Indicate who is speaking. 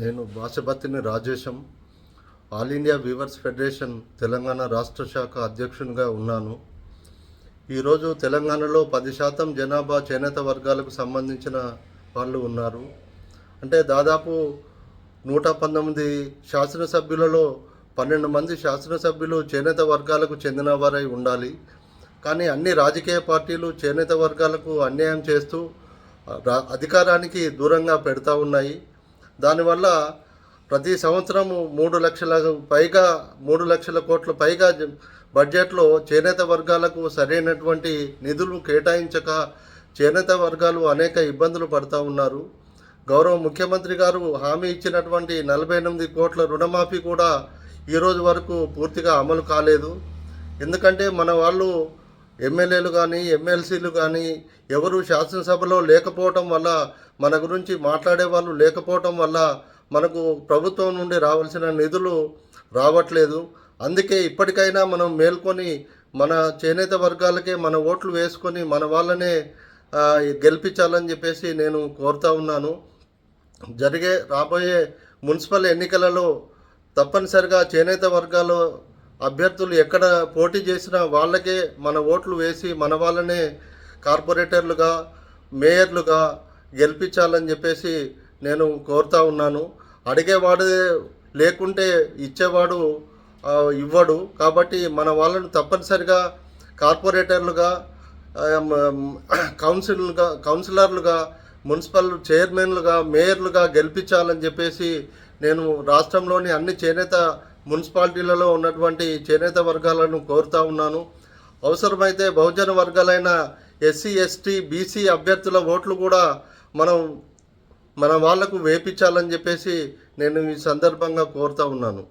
Speaker 1: నేను Basabattini Rajesham, all India weavers federation Telangana రాష్ట్ర శాఖ అధ్యక్షునిగా ఉన్నాను. ఈరోజు తెలంగాణలో 10% జనాభా చేనేత వర్గాలకు సంబంధించిన వాళ్ళు ఉన్నారు. అంటే దాదాపు 119 శాసనసభ్యులలో 12 మంది శాసనసభ్యులు చేనేత వర్గాలకు చెందిన వారై ఉండాలి. కానీ అన్ని రాజకీయ పార్టీలు చేనేత వర్గాలకు అన్యాయం చేస్తూ అధికారానికి దూరంగా పెడతా ఉన్నాయి. దానివల్ల ప్రతి సంవత్సరము 3 లక్షల కోట్ల పైగా బడ్జెట్లో చేనేత వర్గాలకు సరైనటువంటి నిధులు కేటాయించక చేనేత వర్గాలు అనేక ఇబ్బందులు పడుతూ ఉన్నారు. గౌరవ ముఖ్యమంత్రి గారు హామీ ఇచ్చినటువంటి 48 కోట్ల రుణమాఫీ కూడా ఈరోజు వరకు పూర్తిగా అమలు కాలేదు. ఎందుకంటే మన వాళ్ళు ఎమ్మెల్యేలు కానీ ఎమ్మెల్సీలు కానీ ఎవరు శాసనసభలో లేకపోవటం వల్ల, మన గురించి మాట్లాడే వాళ్ళు లేకపోవటం వల్ల మనకు ప్రభుత్వం నుండి రావాల్సిన నిధులు రావట్లేదు. అందుకే ఇప్పటికైనా మనం మేల్కొని మన చేనేత వర్గాలకే మన ఓట్లు వేసుకొని మన వాళ్ళనే గెలిపించాలని చెప్పేసి నేను కోరుతా ఉన్నాను. రాబోయే మున్సిపల్ ఎన్నికలలో తప్పనిసరిగా చేనేత వర్గాలు అభ్యర్థులు ఎక్కడ పోటీ చేసినా వాళ్ళకే మన ఓట్లు వేసి మన వాళ్ళనే కార్పొరేటర్లుగా, మేయర్లుగా గెలిపించాలని చెప్పేసి నేను కోరుతా ఉన్నాను. అడిగేవాడు లేకుంటే ఇచ్చేవాడు ఇవ్వడు. కాబట్టి మన వాళ్ళను తప్పనిసరిగా కార్పొరేటర్లుగా, కౌన్సిలర్లుగా, మున్సిపల్ చైర్మన్లుగా, మేయర్లుగా గెలిపించాలని చెప్పేసి నేను రాష్ట్రంలోని అన్ని చేనేత మున్సిపాలిటీలలో ఉన్నటువంటి చేనేత వర్గాలను కోరుతా ఉన్నాను. అవసరమైతే బహుజన వర్గాలైన ఎస్సీ, ఎస్టీ, బీసీ అభ్యర్థుల ఓట్లు కూడా మన వాళ్లకు వేపించాలని చెప్పేసి నేను ఈ సందర్భంగా కోరుతా ఉన్నాను.